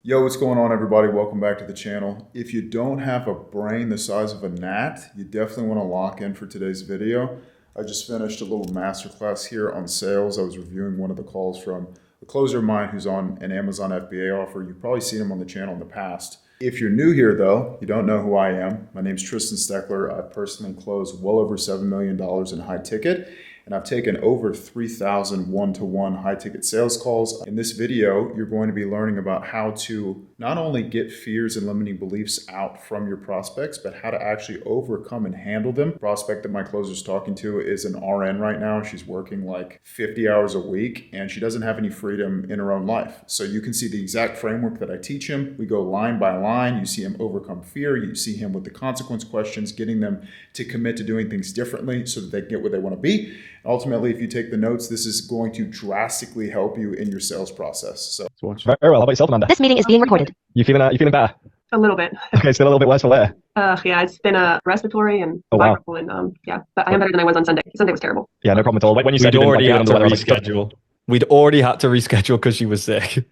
Yo, what's going on, everybody? Welcome back to the channel. If you don't have a brain the size of a gnat, you definitely want to lock in for today's video. I just finished a little masterclass here on sales. I was reviewing one of the calls from a closer of mine who's on an Amazon FBA offer. You've probably seen him on the channel in the past. If you're new here, though, you don't know who I am. My name's Tristan Steckler. I personally closed well over $7 million in high ticket, and I've taken over 3,000 one-to-one high-ticket sales calls. In this video, you're going to be learning about how to not only get fears and limiting beliefs out from your prospects, but how to actually overcome and handle them. The prospect that my closer's talking to is an RN right now. She's working like 50 hours a week, and she doesn't have any freedom in her own life. So you can see the exact framework that I teach him. We go line by line. You see him overcome fear. You see him with the consequence questions, getting them to commit to doing things differently so that they can get where they want to be. Ultimately, if you take the notes, this is going to drastically help you in your sales process. So let's watch. Very well. How about yourself, Amanda? This meeting is being recorded. You feeling better? A little bit. Okay, still a little bit worse for later. Yeah, it's been respiratory and wow. viral, and yeah, but I am better than I was on Sunday. Sunday was terrible. Yeah, no problem at all. When you said We'd you already didn't had to like it, reschedule. We'd already had to reschedule because she was sick.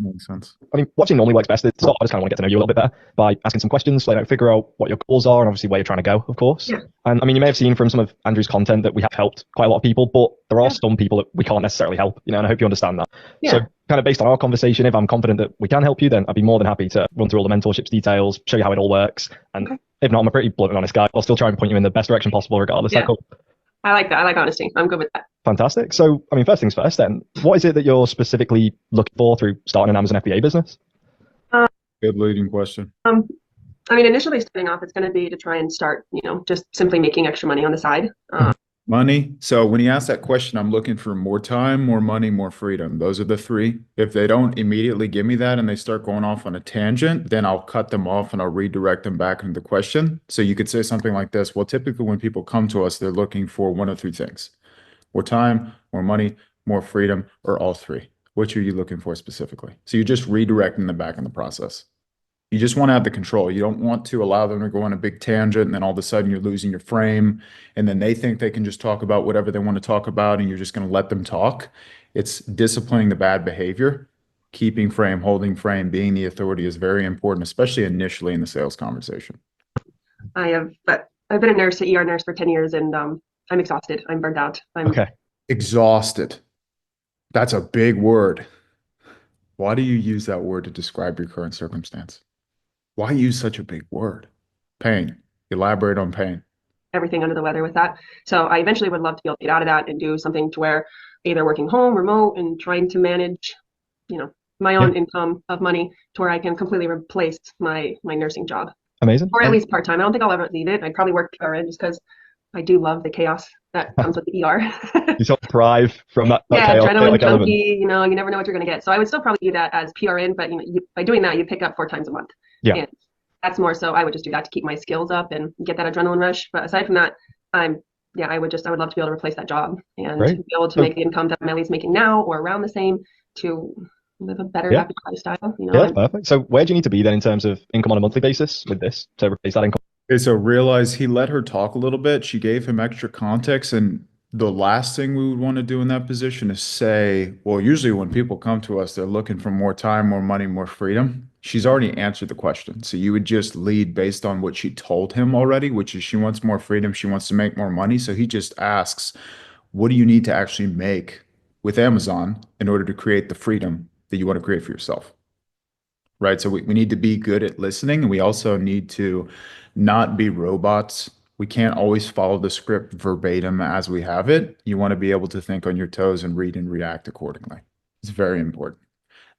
Makes sense. I mean, watching normally works best. It's sort of, I just kind of want to get to know you a little bit better by asking some questions, figure out what your goals are and obviously where you're trying to go, of course. Yeah. And I mean, you may have seen from some of Andrew's content that we have helped quite a lot of people, but there are some people that we can't necessarily help, and I hope you understand that. Yeah. So kind of based on our conversation, if I'm confident that we can help you, then I'd be more than happy to run through all the mentorships details, show you how it all works. And if not, I'm a pretty blunt and honest guy. I'll still try and point you in the best direction possible regardless. Yeah. Is that cool? I like that. I like honesty. I'm good with that. Fantastic. So, I mean, first things first then, what is it that you're specifically looking for through starting an Amazon FBA business? Good leading question. I mean, initially starting off, it's going to be to try and start, just simply making extra money on the side. Money. So when you ask that question, I'm looking for more time, more money, more freedom. Those are the three. If they don't immediately give me that and they start going off on a tangent, then I'll cut them off and I'll redirect them back into the question. So you could say something like this. Well, typically when people come to us, they're looking for one of three things: more time, more money, more freedom, or all three. Which are you looking for specifically? So you're just redirecting them back in the process. You just want to have the control. You don't want to allow them to go on a big tangent and then all of a sudden you're losing your frame and then they think they can just talk about whatever they want to talk about and you're just going to let them talk. It's disciplining the bad behavior. Keeping frame, holding frame, being the authority is very important, especially initially in the sales conversation. I've been a nurse, an ER nurse for 10 years, and I'm exhausted. I'm burnt out. Okay. Exhausted. That's a big word. Why do you use that word to describe your current circumstance? Why use such a big word? Pain. Elaborate on pain. Everything under the weather with that. So I eventually would love to be able to get out of that and do something to where either working home, remote, and trying to manage, my own income of money to where I can completely replace my nursing job. Amazing. Or at least part-time. I don't think I'll ever leave it. I'd probably work PRN just because I do love the chaos that comes with the ER. You sort of thrive from that chaos, adrenaline junkie, you never know what you're going to get. So I would still probably do that as PRN, but by doing that, you pick up 4 times a month. Yeah. And that's more so I would just do that to keep my skills up and get that adrenaline rush. But aside from that, I would love to be able to replace that job and be able to make the income that I'm at least making now or around the same to live a better, happy lifestyle. Yeah, that's perfect. So where do you need to be then in terms of income on a monthly basis with this to replace that income? Okay, so realize he let her talk a little bit. She gave him extra context. And the last thing we would want to do in that position is say, well, usually when people come to us, they're looking for more time, more money, more freedom. She's already answered the question. So you would just lead based on what she told him already, which is she wants more freedom. She wants to make more money. So he just asks, what do you need to actually make with Amazon in order to create the freedom that you want to create for yourself? Right. So we need to be good at listening. And we also need to not be robots. We can't always follow the script verbatim as we have it. You want to be able to think on your toes and read and react accordingly. It's very important.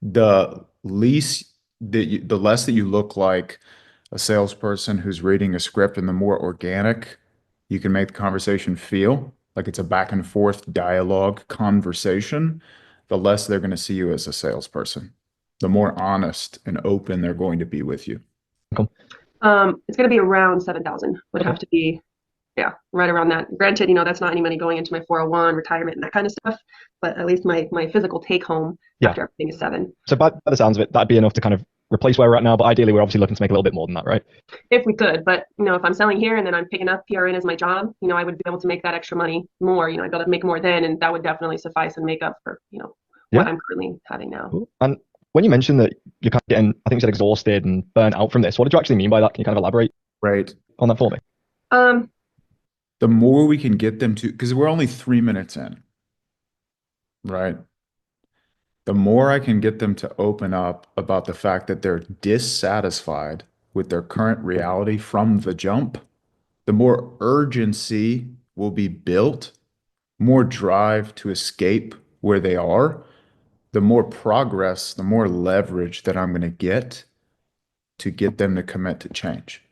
The less that you look like a salesperson who's reading a script and the more organic you can make the conversation feel like it's a back and forth dialogue conversation, the less they're going to see you as a salesperson. The more honest and open they're going to be with you. Cool. It's going to be around 7,000. Would have to be, right around that. Granted, that's not any money going into my 401, retirement, and that kind of stuff. But at least my physical take home after everything is 7. So by the sounds of it, that'd be enough to kind of replace where we're at now. But ideally, we're obviously looking to make a little bit more than that, right? If we could, but if I'm selling here and then I'm picking up PRN as my job, I would be able to make that extra money more. I'd be able to make more then, and that would definitely suffice and make up for what I'm currently having now. Cool. And When you mentioned that you're kind of getting, I think you said exhausted and burnt out from this, what did you actually mean by that? Can you kind of elaborate Right. on that for me? The more we can get them to, because we're only 3 minutes in, right? The more I can get them to open up about the fact that they're dissatisfied with their current reality from the jump, the more urgency will be built, more drive to escape where they are, the more progress, the more leverage that I'm going to get them to commit to change.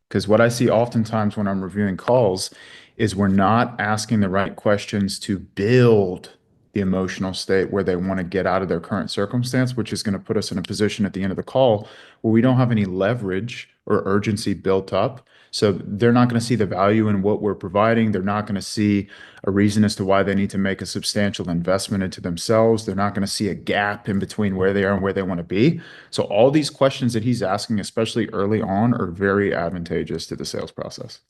Because what I see oftentimes when I'm reviewing calls is we're not asking the right questions to build the emotional state where they want to get out of their current circumstance, which is going to put us in a position at the end of the call where we don't have any leverage or urgency built up. So they're not going to see the value in what we're providing. They're not going to see a reason as to why they need to make a substantial investment into themselves. They're not going to see a gap in between where they are and where they want to be. So all these questions that he's asking, especially early on, are very advantageous to the sales process.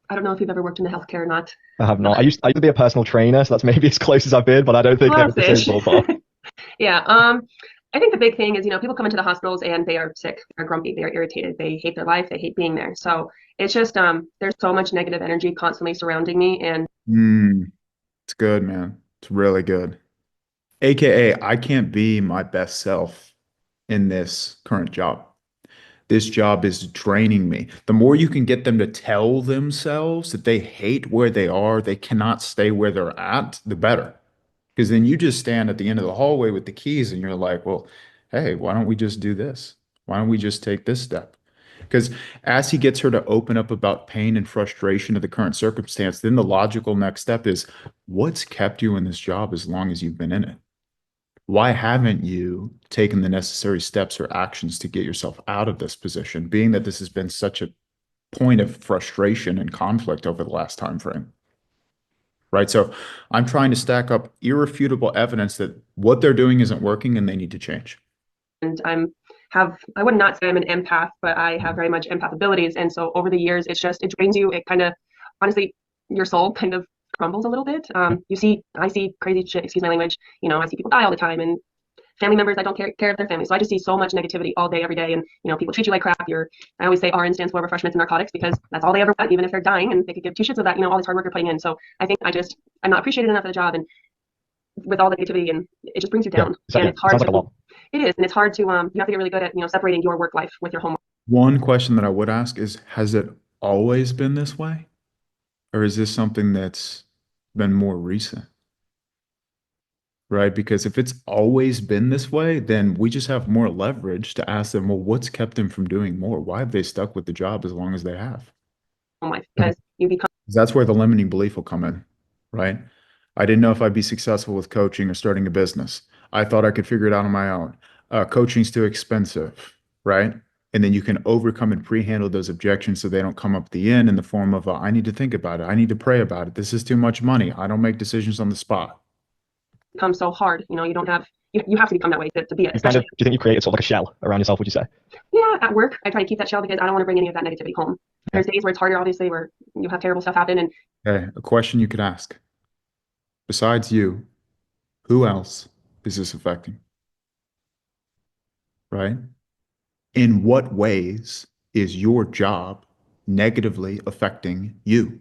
I don't know if you've ever worked in the healthcare or not. I have not. I used to be a personal trainer, so that's maybe as close as I've been, but I don't think it's the same ballpark. Yeah. I think the big thing is, people come into the hospitals and they are sick, they're grumpy, they're irritated, they hate their life, they hate being there. So it's just, there's so much negative energy constantly surrounding me. And it's good, man. It's really good. AKA, I can't be my best self in this current job. This job is draining me. The more you can get them to tell themselves that they hate where they are, they cannot stay where they're at, the better. Because then you just stand at the end of the hallway with the keys and you're like, well, hey, why don't we just do this? Why don't we just take this step? Because as he gets her to open up about pain and frustration of the current circumstance, then the logical next step is, what's kept you in this job as long as you've been in it? Why haven't you taken the necessary steps or actions to get yourself out of this position, being that this has been such a point of frustration and conflict over the last time frame? Right. So I'm trying to stack up irrefutable evidence that what they're doing isn't working and they need to change. And I would not say I'm an empath, but I have very much empath abilities. And so over the years, it drains you. It kind of, honestly, your soul kind of crumbles a little bit. I see crazy shit, excuse my language. I see people die all the time and family members that don't care of their family. So I just see so much negativity all day, every day. And, people treat you like crap. I always say RN stands for refreshments and narcotics because that's all they ever want, even if they're dying and they could give two shits of that, all this hard work you're putting in. So I think I'm not appreciated enough of the job and with all the negativity and it just brings you down. And it's hard. It is. And it's hard to, you have to get really good at, separating your work life with your home. One question that I would ask is, has it always been this way? Or is this something that's been more recent? Right? Because if it's always been this way, then we just have more leverage to ask them, well, what's kept them from doing more? Why have they stuck with the job as long as they have? Because you become. That's where the limiting belief will come in, right? I didn't know if I'd be successful with coaching or starting a business. I thought I could figure it out on my own. Coaching's too expensive, right? And then you can overcome and pre-handle those objections so they don't come up at the end in the form of, I need to think about it. I need to pray about it. This is too much money. I don't make decisions on the spot. Become so hard. You have to become that way to be it. Do you think you created sort of like a shell around yourself, would you say? Yeah, at work, I try to keep that shell because I don't want to bring any of that negativity home. There's days where it's harder, obviously, where you have terrible stuff happen. And okay, a question you could ask. Besides you, who else is this affecting? Right? In what ways is your job negatively affecting you?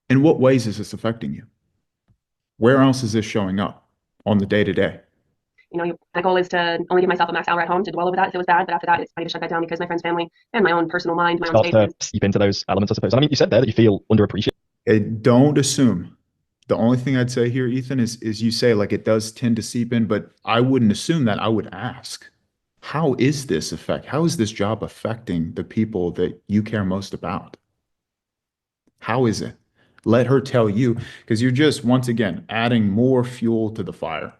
In what ways is this affecting you? Where else is this showing up on the day-to-day? My goal is to only give myself a max hour at home to dwell over that if it was bad. But after that, I need to shut that down because my friend's family and my own personal mind, my own space. To seep into those elements, I suppose. And I mean, you said there that you feel underappreciated. Don't assume. The only thing I'd say here, Ethan, is you say like it does tend to seep in, but I wouldn't assume that. I would ask, how is this job affecting the people that you care most about? How is it? Let her tell you, because you're just, once again, adding more fuel to the fire.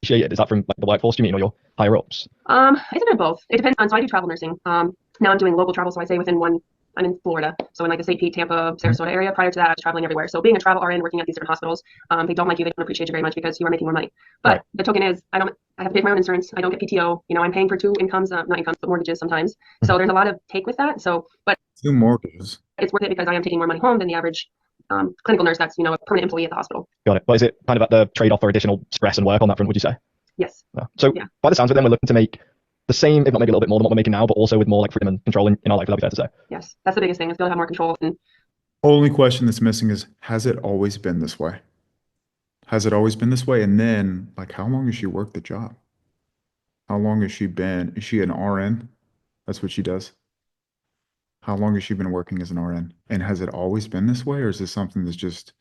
Is that from like the workforce, do you mean, or your higher ups? It's a bit of both. It depends on, so I do travel nursing. Now I'm doing local travel, so I say I'm in Florida, so in like the St. Pete, Tampa, Sarasota area. Prior to that, I was traveling everywhere. So being a travel RN, working at these different hospitals, they don't like you, they don't appreciate you very much because you are making more money. But right. The token is, I have to pay for my own insurance. I don't get PTO. I'm paying for two incomes, not incomes, but mortgages sometimes. So there's a lot of take with that. But two mortgages. It's worth it because I am taking more money home than the average clinical nurse that's a permanent employee at the hospital. Got it. But is it kind of at the trade-off for additional stress and work on that front, would you say? Yes. No. So Yeah. by the sounds of it, then we're looking to make the same, if not maybe a little bit more than what we're making now, but also with more like freedom and control in our life, that'd be fair to say. Yes. That's the biggest thing, is be able to have more control. And Only question that's missing is, has it always been this way? Has it always been this way? And then, like, how long has she worked the job? How long has she been? Is she an RN? That's what she does. How long has she been working as an RN? And has it always been this way, or is this something that's just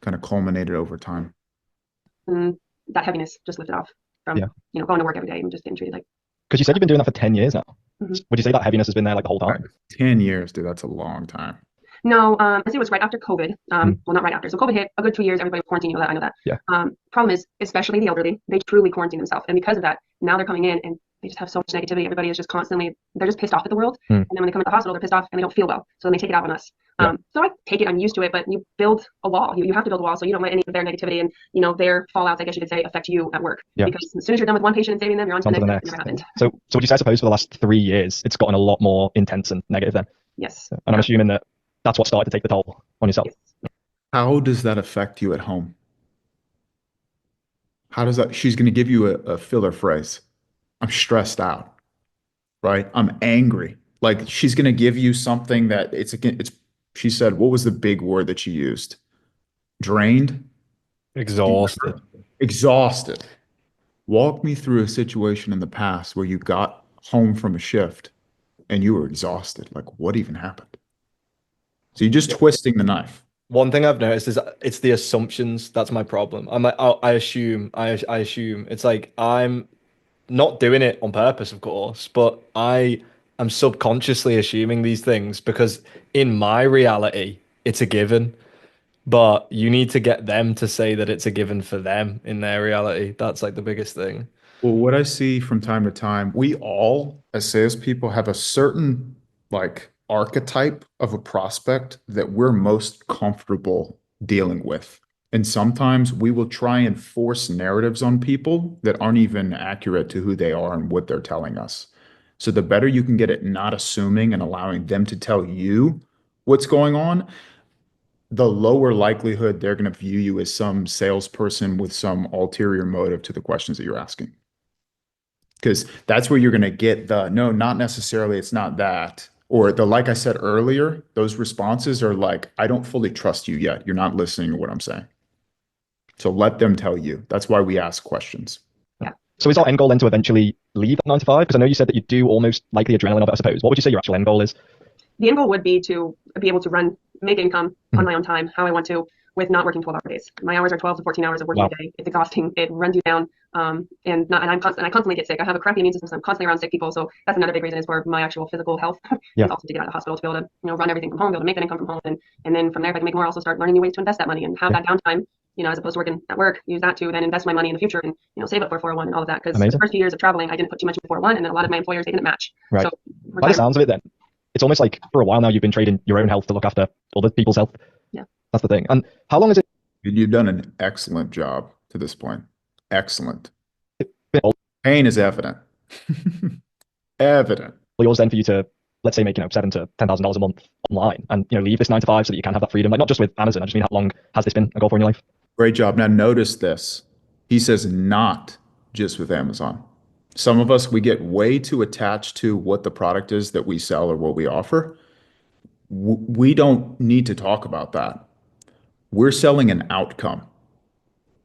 kind of culminated over time? that heaviness just lifted off from, Yeah. going to work every day and just getting treated like. Because you said you've been doing that for 10 years now. Mhm. Would you say that heaviness has been there like the whole time? 10 years, dude, that's a long time. No, I think it was right after COVID. Well, not right after. So COVID hit, a good 2 years, everybody was quarantined, I know that. Yeah. Problem is, especially the elderly, they truly quarantine themselves. And because of that, now they're coming in and they just have so much negativity. Everybody is just constantly, they're just pissed off at the world. And then when they come to the hospital, they're pissed off and they don't feel well. So then they take it out on us. Yeah. So I take it, I'm used to it, but you build a wall. You have to build a wall so you don't let any of their negativity and, their fallouts, I guess you could say, affect you at work. Yeah. Because as soon as you're done with one patient and saving them, you're on to the next. It never happened. So would you say, I suppose, for the last 3 years, it's gotten a lot more intense and negative then? Yes. And I'm assuming that that's what started to take the toll on yourself. Yes. How does that affect you at home? How does that, she's going to give you a filler phrase. I'm stressed out, right? I'm angry. Like, she's going to give you something that she said, what was the big word that she used? Drained? Exhausted. Exhausted. Walk me through a situation in the past where you got home from a shift and you were exhausted. Like, what even happened? So you're just twisting the knife. One thing I've noticed is it's the assumptions. That's my problem. I'm like, I assume. It's like I'm not doing it on purpose, of course, but I am subconsciously assuming these things because in my reality, it's a given. But you need to get them to say that it's a given for them in their reality. That's like the biggest thing. Well, what I see from time to time, we all, as salespeople, have a certain like archetype of a prospect that we're most comfortable dealing with. And sometimes we will try and force narratives on people that aren't even accurate to who they are and what they're telling us. So the better you can get at not assuming and allowing them to tell you what's going on, the lower likelihood they're going to view you as some salesperson with some ulterior motive to the questions that you're asking. Because that's where you're going to get the, no, not necessarily, it's not that. Or the, like I said earlier, those responses are like, I don't fully trust you yet. You're not listening to what I'm saying. So let them tell you. That's why we ask questions. Yeah. So is our end goal then to eventually leave at 9 to 5? Because I know you said that you do almost like the adrenaline of it, I suppose. What would you say your actual end goal is? The end goal would be to be able to make income on my own time, how I want to, with not working 12-hour days. My hours are 12 to 14 hours of working a day. It's exhausting. It runs you down. And I constantly get sick. I have a crappy immune system, so I'm constantly around sick people. So that's another big reason is for my actual physical health. Yeah. It's also to get out of the hospital, to be able to, run everything from home, be able to make that income from home. And then from there, if I can make more, also start learning new ways to invest that money and have that downtime, as opposed to working at work, use that to then invest my money in the future and, save it for 401 and all of that. Because the first few years of traveling, I didn't put too much in 401, and then a lot of my employers, they didn't match. Right. So by the sounds of it then, it's almost like for a while now you've been trading your own health to look after other people's health. Yeah. That's the thing. And how long is it? You've done an excellent job to this point. Excellent. Pain is evident. Evident. Yours then for you to, let's say, make $7,000 to $10,000 a month online and leave this 9 to 5 so that you can have that freedom. Like not just with Amazon. I just mean, how long has this been a goal for in your life? Great job. Now notice this. He says not just with Amazon. Some of us, we get way too attached to what the product is that we sell or what we offer. We don't need to talk about that. We're selling an outcome.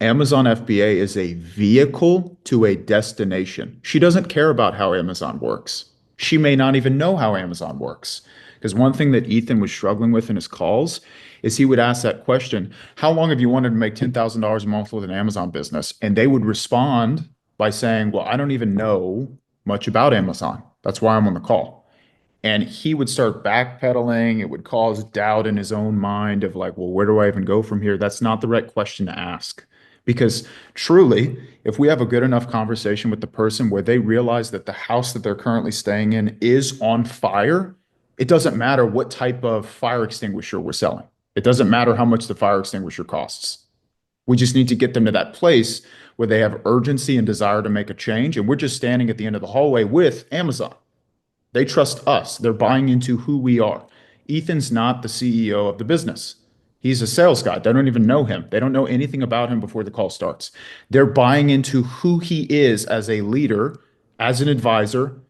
Amazon FBA is a vehicle to a destination. She doesn't care about how Amazon works. She may not even know how Amazon works. Because one thing that Ethan was struggling with in his calls is he would ask that question, how long have you wanted to make $10,000 a month with an Amazon business? And they would respond by saying, well, I don't even know much about Amazon. That's why I'm on the call. And he would start backpedaling. It would cause doubt in his own mind of like, well, where do I even go from here? That's not the right question to ask. Because truly, if we have a good enough conversation with the person where they realize that the house that they're currently staying in is on fire, it doesn't matter what type of fire extinguisher we're selling. It doesn't matter how much the fire extinguisher costs. We just need to get them to that place where they have urgency and desire to make a change. And we're just standing at the end of the hallway with Amazon. They trust us. They're buying into who we are. Ethan's not the CEO of the business. He's a sales guy. They don't even know him. They don't know anything about him before the call starts. They're buying into who he is as a leader, as an advisor,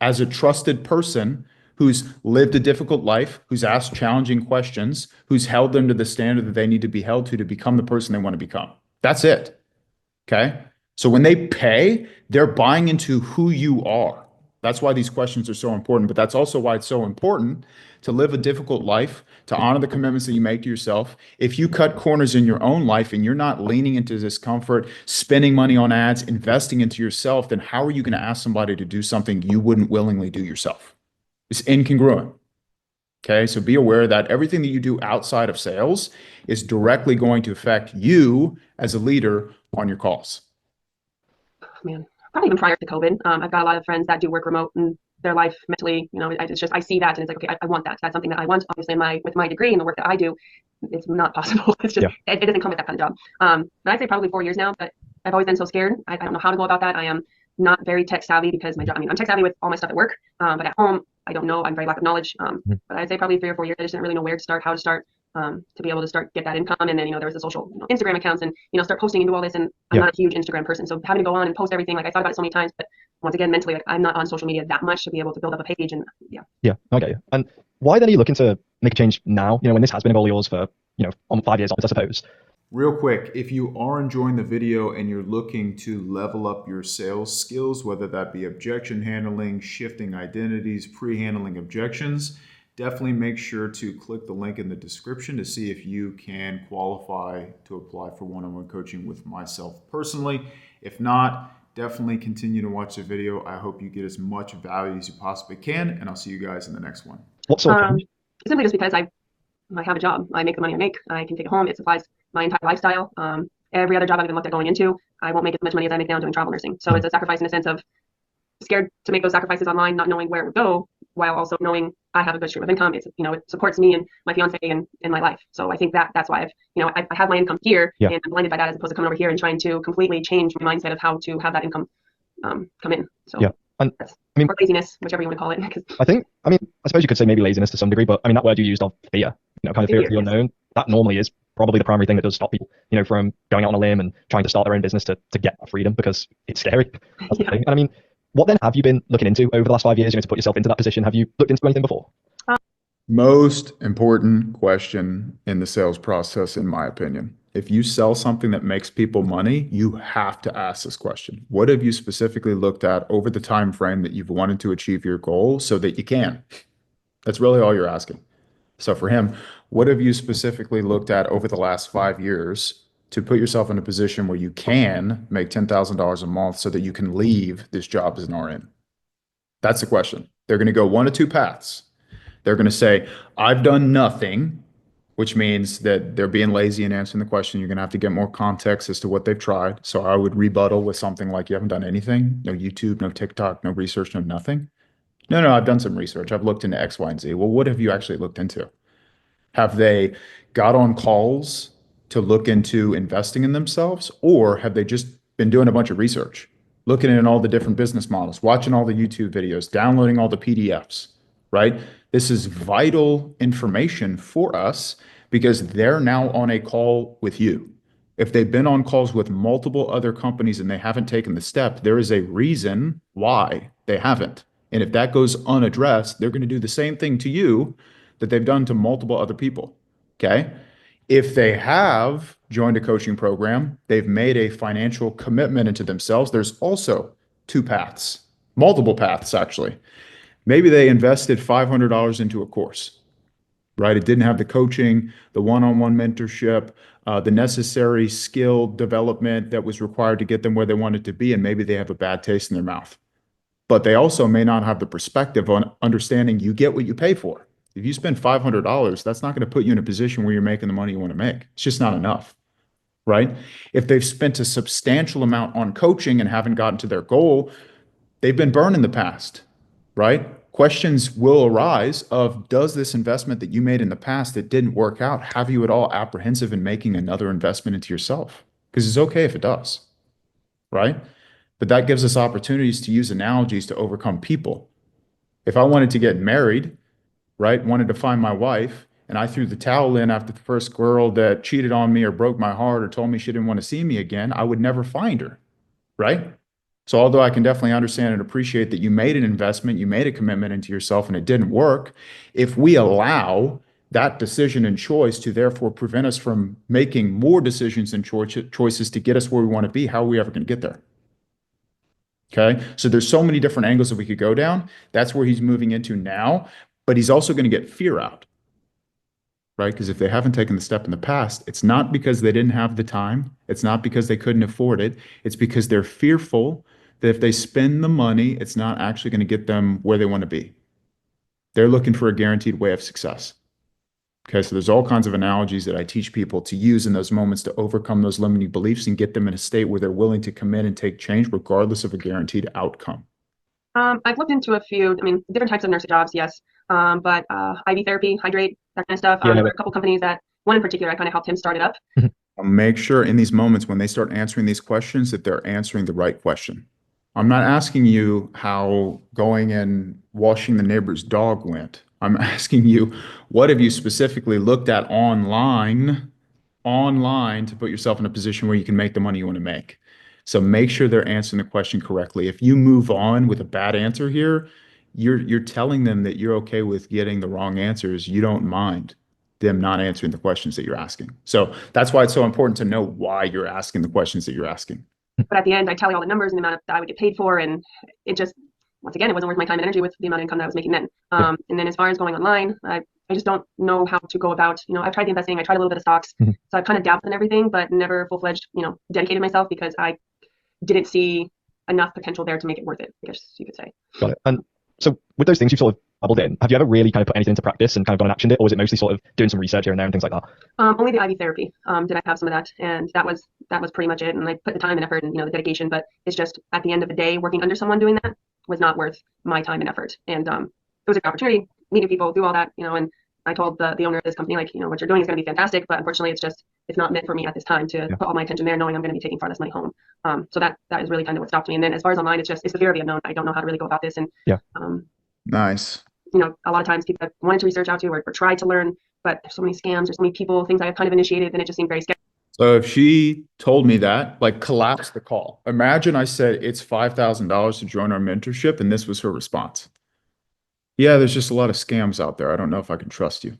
as a trusted person who's lived a difficult life, who's asked challenging questions, who's held them to the standard that they need to be held to become the person they want to become. That's it. Okay. So when they pay, they're buying into who you are. That's why these questions are so important, but that's also why it's so important to live a difficult life, to honor the commitments that you make to yourself. If you cut corners in your own life and you're not leaning into discomfort, spending money on ads, investing into yourself, then how are you going to ask somebody to do something you wouldn't willingly do yourself? It's incongruent. Okay, so be aware that everything that you do outside of sales is directly going to affect you as a leader on your calls. Man, probably even prior to COVID, I've got a lot of friends that do work remote, and their life mentally, it's just, I see that and it's like, okay, I want that. That's something that I want. Obviously, with my degree and the work that I do, it's not possible. It's just, it doesn't come with that kind of job. But I'd say probably 4 years now, but I've always been so scared. I don't know how to go about that. I am not very tech savvy because my job, I'm tech savvy with all my stuff at work, but at home, I don't know. I'm very lack of knowledge. But I'd say probably 3 or 4 years, I just didn't really know where to start, how to start, to be able to get that income. And then, there was the social, Instagram accounts and, start posting and do all this. And I'm not a huge Instagram person. So having to go on and post everything, like I thought about it so many times, but once again, mentally, like I'm not on social media that much to be able to build up a page. And yeah. Okay. And why then are you looking to make a change now? When this has been a goal of yours for, on 5 years, I suppose. Real quick, if you are enjoying the video and you're looking to level up your sales skills, whether that be objection handling, shifting identities, pre-handling objections, definitely make sure to click the link in the description to see if you can qualify to apply for one-on-one coaching with myself personally. If not, definitely continue to watch the video. I hope you get as much value as you possibly can, and I'll see you guys in the next one. What sort of simply just because I have a job. I make the money I make. I can take it home. It supplies my entire lifestyle. Every other job I've even looked at going into, I won't make as much money as I make now doing travel nursing. So it's a sacrifice in a sense of scared to make those sacrifices online, not knowing where it would go, while also knowing I have a good stream of income. It's, it supports me and my fiance and my life. So I think that's why I have my income here, and I'm blinded by that as opposed to coming over here and trying to completely change my mindset of how to have that income come in. So and or laziness, whichever you want to call it. I suppose you could say maybe laziness to some degree, but that word you used of fear, kind of fear of the unknown, that normally is probably the primary thing that does stop people, from going out on a limb and trying to start their own business to get freedom, because it's scary. That's the thing. And what then have you been looking into over the last 5 years, to put yourself into that position? Have you looked into anything before? Most important question in the sales process, in my opinion. If you sell something that makes people money, you have to ask this question. What have you specifically looked at over the time frame that you've wanted to achieve your goal so that you can? That's really all you're asking. So for him, what have you specifically looked at over the last 5 years to put yourself in a position where you can make $10,000 a month so that you can leave this job as an RN? That's the question. They're going to go one of two paths. They're going to say, I've done nothing, which means that they're being lazy in answering the question. You're going to have to get more context as to what they've tried. So I would rebuttal with something like, you haven't done anything? No YouTube, no TikTok, no research, no nothing? No, I've done some research. I've looked into X, Y, and Z. Well, what have you actually looked into? Have they got on calls to look into investing in themselves, or have they just been doing a bunch of research, looking at all the different business models, watching all the YouTube videos, downloading all the PDFs, right? This is vital information for us because they're now on a call with you. If they've been on calls with multiple other companies and they haven't taken the step, there is a reason why they haven't. And if that goes unaddressed, they're going to do the same thing to you that they've done to multiple other people. Okay. If they have joined a coaching program, they've made a financial commitment into themselves. There's also two paths, multiple paths, actually. Maybe they invested $500 into a course, right? It didn't have the coaching, the one-on-one mentorship, the necessary skill development that was required to get them where they wanted to be. And maybe they have a bad taste in their mouth, but they also may not have the perspective on understanding you get what you pay for. If you spend $500, that's not going to put you in a position where you're making the money you want to make. It's just not enough, right? If they've spent a substantial amount on coaching and haven't gotten to their goal, they've been burned in the past, right? Questions will arise of, does this investment that you made in the past that didn't work out have you at all apprehensive in making another investment into yourself? Because it's okay if it does, right? But that gives us opportunities to use analogies to overcome people. If I wanted to get married, right, wanted to find my wife, and I threw the towel in after the first girl that cheated on me or broke my heart or told me she didn't want to see me again, I would never find her, right? So although I can definitely understand and appreciate that you made an investment, you made a commitment into yourself and it didn't work, if we allow that decision and choice to therefore prevent us from making more decisions and choices to get us where we want to be, how are we ever going to get there? Okay, so there's so many different angles that we could go down. That's where he's moving into now, but he's also going to get fear out, right? Because if they haven't taken the step in the past, it's not because they didn't have the time. It's not because they couldn't afford it. It's because they're fearful that if they spend the money, it's not actually going to get them where they want to be. They're looking for a guaranteed way of success. Okay, so there's all kinds of analogies that I teach people to use in those moments to overcome those limiting beliefs and get them in a state where they're willing to commit and take change regardless of a guaranteed outcome. I've looked into a few, different types of nursing jobs, yes. But IV therapy, hydrate, that kind of stuff. There were a couple companies that, one in particular, I kind of helped him start it up. Make sure in these moments when they start answering these questions that they're answering the right question. I'm not asking you how going and washing the neighbor's dog went. I'm asking you, what have you specifically looked at online to put yourself in a position where you can make the money you want to make? So make sure they're answering the question correctly. If you move on with a bad answer here, you're telling them that you're okay with getting the wrong answers. You don't mind them not answering the questions that you're asking. So that's why it's so important to know why you're asking the questions that you're asking. But at the end, I tally all the numbers and the amount that I would get paid for, and it just, once again, it wasn't worth my time and energy with the amount of income that I was making then. And then as far as going online, I just don't know how to go about, I've tried the investing, I tried a little bit of stocks. So I've kind of dabbled in everything, but never full-fledged, dedicated myself because I didn't see enough potential there to make it worth it, I guess you could say. Got it. And so with those things you've sort of dabbled in, have you ever really kind of put anything into practice and kind of gone and actioned it, or was it mostly sort of doing some research here and there and things like that? Only the IV therapy. Did I have some of that, and that was pretty much it. And I put the time and effort and the dedication, but it's just at the end of the day, working under someone doing that was not worth my time and effort. And it was a good opportunity, meeting people, do all that, and I told the owner of this company, like, what you're doing is going to be fantastic, but unfortunately it's not meant for me at this time to put all my attention there, knowing I'm going to be taking far less money home. So that is really kind of what stopped me. And then as far as online, it's the fear of the unknown. I don't know how to really go about this. And Nice. A lot of times people have wanted to research out to or tried to learn, but there's so many scams, there's so many people, things I've kind of initiated, and it just seemed very scary. So if she told me that, like, collapse the call. Imagine I said it's $5,000 to join our mentorship, and this was her response. Yeah, there's just a lot of scams out there. I don't know if I can trust you.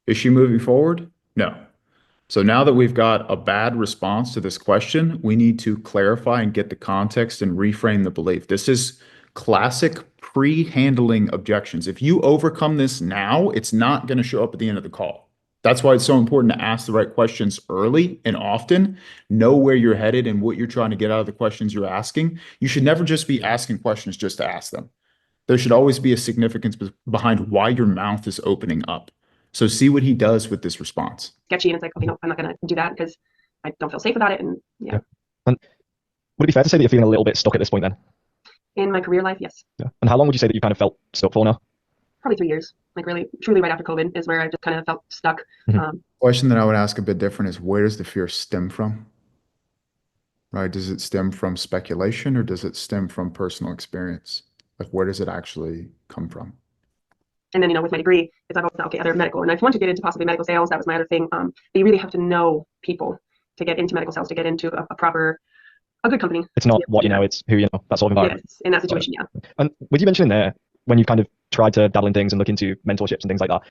Is she moving forward? No. So now that we've got a bad response to this question, we need to clarify and get the context and reframe the belief. This is classic pre-handling objections. If you overcome this now, it's not going to show up at the end of the call. That's why it's so important to ask the right questions early and often. Know where you're headed and what you're trying to get out of the questions you're asking. You should never just be asking questions just to ask them. There should always be a significance behind why your mouth is opening up. So see what he does with this response. Sketchy, and it's like, okay, no, I'm not going to do that because I don't feel safe about it. And yeah. And would it be fair to say that you're feeling a little bit stuck at this point then? In my career life, yes. Yeah. And how long would you say that you kind of felt stuck for now? Probably 3 years. Like really, truly right after COVID is where I just kind of felt stuck. Question that I would ask a bit different is, where does the fear stem from? Right? Does it stem from speculation or does it stem from personal experience? Like, where does it actually come from? And then, with my degree, it's I've always thought, okay, other medical. And I wanted to get into possibly medical sales. That was my other thing. But you really have to know people to get into medical sales, to get into a good company. It's not what you know, it's who you know. That sort of environment. Yes, in that situation, yeah. And with you mentioning there, when you kind of tried to dabble in things and look into mentorships and things like that,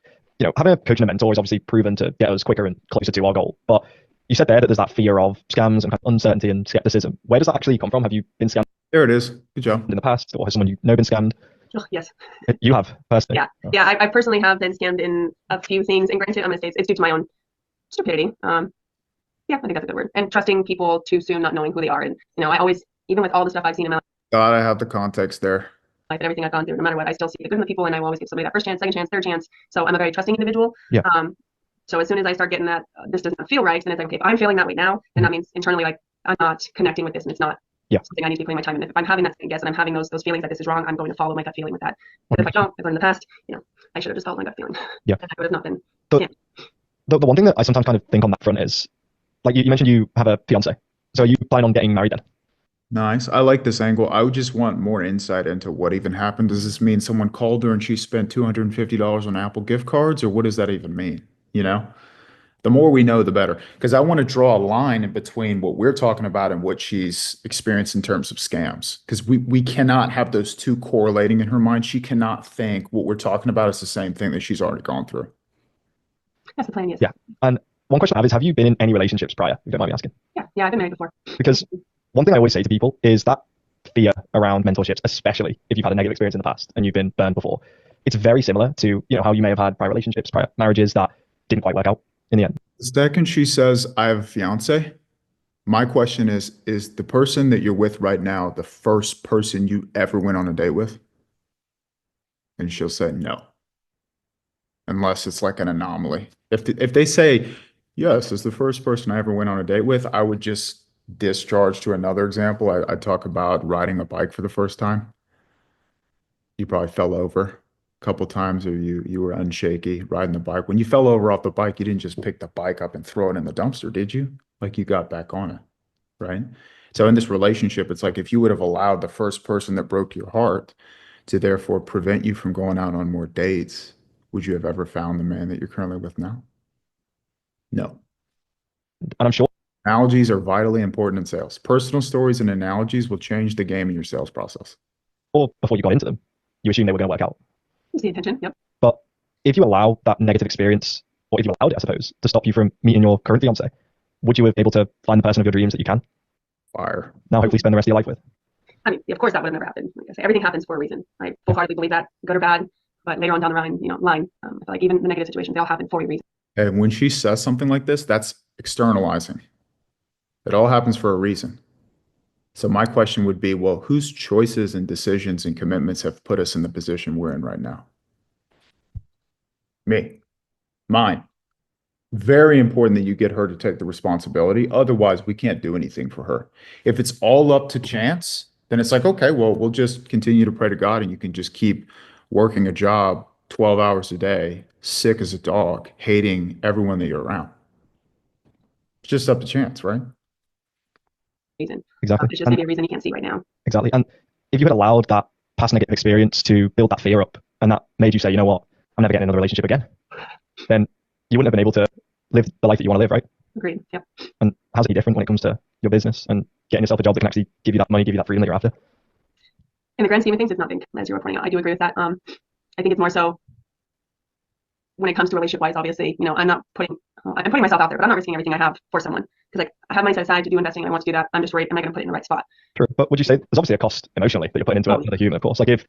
having a coach and a mentor is obviously proven to get us quicker and closer to our goal. But you said there that there's that fear of scams and kind of uncertainty and skepticism. Where does that actually come from? Have you been scammed? There it is. Good job. In the past, or has someone you know been scammed? Oh, yes. You have, personally? Yeah. Oh. Yeah, I personally have been scammed in a few things. And granted, I'm going to say it's due to my own stupidity. Yeah, I think that's a good word. And trusting people too soon, not knowing who they are. And, I always, even with all the stuff I've seen in my God, I have the context there. life and everything I've gone through, no matter what, I still see the good in the people, and I will always give somebody that first chance, second chance, third chance. So I'm a very trusting individual. Yeah. So as soon as I start getting that, this doesn't feel right, then it's like, okay, if I'm feeling that way now, then that means internally, like, I'm not connecting with this, and it's not something I need to be putting my time in. If I'm having that second guess and I'm having those feelings that this is wrong, I'm going to follow my gut feeling with that. But if I don't, I've learned in the past, I should have just followed my gut feeling. Yeah. And I would have not been. The one thing that I sometimes kind of think on that front is, like you mentioned, you have a fiance. So are you planning on getting married then? Nice. I like this angle. I would just want more insight into what even happened. Does this mean someone called her and she spent $250 on Apple gift cards, or what does that even mean? You know, the more we know, the better. Because I want to draw a line in between what we're talking about and what she's experienced in terms of scams. Because we cannot have those two correlating in her mind. She cannot think what we're talking about is the same thing that she's already gone through. That's the plan, yes. Yeah. And one question I have is, have you been in any relationships prior? If you don't mind me asking. Yeah, I've been married before. Because one thing I always say to people is that fear around mentorships, especially if you've had a negative experience in the past and you've been burned before, it's very similar to, how you may have had prior relationships, prior marriages that didn't quite work out in the end. The second she says, I have a fiance, my question is the person that you're with right now the first person you ever went on a date with? And she'll say no. Unless it's like an anomaly. If they say, yes, it's the first person I ever went on a date with, I would just discharge to another example. I'd talk about riding a bike for the first time. You probably fell over a couple times, or you were unshaky riding the bike. When you fell over off the bike, you didn't just pick the bike up and throw it in the dumpster, did you? Like, you got back on it, right? So in this relationship, it's like if you would have allowed the first person that broke your heart to therefore prevent you from going out on more dates, would you have ever found the man that you're currently with now? No. And I'm sure Analogies are vitally important in sales. Personal stories and analogies will change the game in your sales process. before you got into them, you assumed they were going to work out. That's the intention, yep. But if you allow that negative experience, or if you allowed it, I suppose, to stop you from meeting your current fiance, would you have been able to find the person of your dreams that you can Fire. now hopefully spend the rest of your life with? I mean, of course that would have never happened. Like I say, everything happens for a reason. I wholeheartedly believe that, good or bad. But later on down the line, I feel like even the negative situations, they all happen for a reason. And when she says something like this, that's externalizing. It all happens for a reason. So my question would be, well, whose choices and decisions and commitments have put us in the position we're in right now? Me. Mine. Very important that you get her to take the responsibility. Otherwise, we can't do anything for her. If it's all up to chance, then it's like, okay, well, we'll just continue to pray to God and you can just keep working a job 12 hours a day, sick as a dog, hating everyone that you're around. It's just up to chance, right? Reason. Exactly. It's just maybe a reason you can't see right now. Exactly. And if you had allowed that past negative experience to build that fear up, and that made you say, you know what, I'm never getting another relationship again, then you wouldn't have been able to live the life that you want to live, right? Agreed. Yep. And how's it any different when it comes to your business and getting yourself a job that can actually give you that money, give you that freedom that you're after? In the grand scheme of things, it's nothing, as you were pointing out. I do agree with that. I think it's more so when it comes to relationship wise, obviously, I'm putting myself out there, but I'm not risking everything I have for someone. Because I have money set aside to do investing and I want to do that. I'm just worried, am I going to put it in the right spot? True. But would you say there's obviously a cost emotionally that you're putting into it as a human, of course? Like if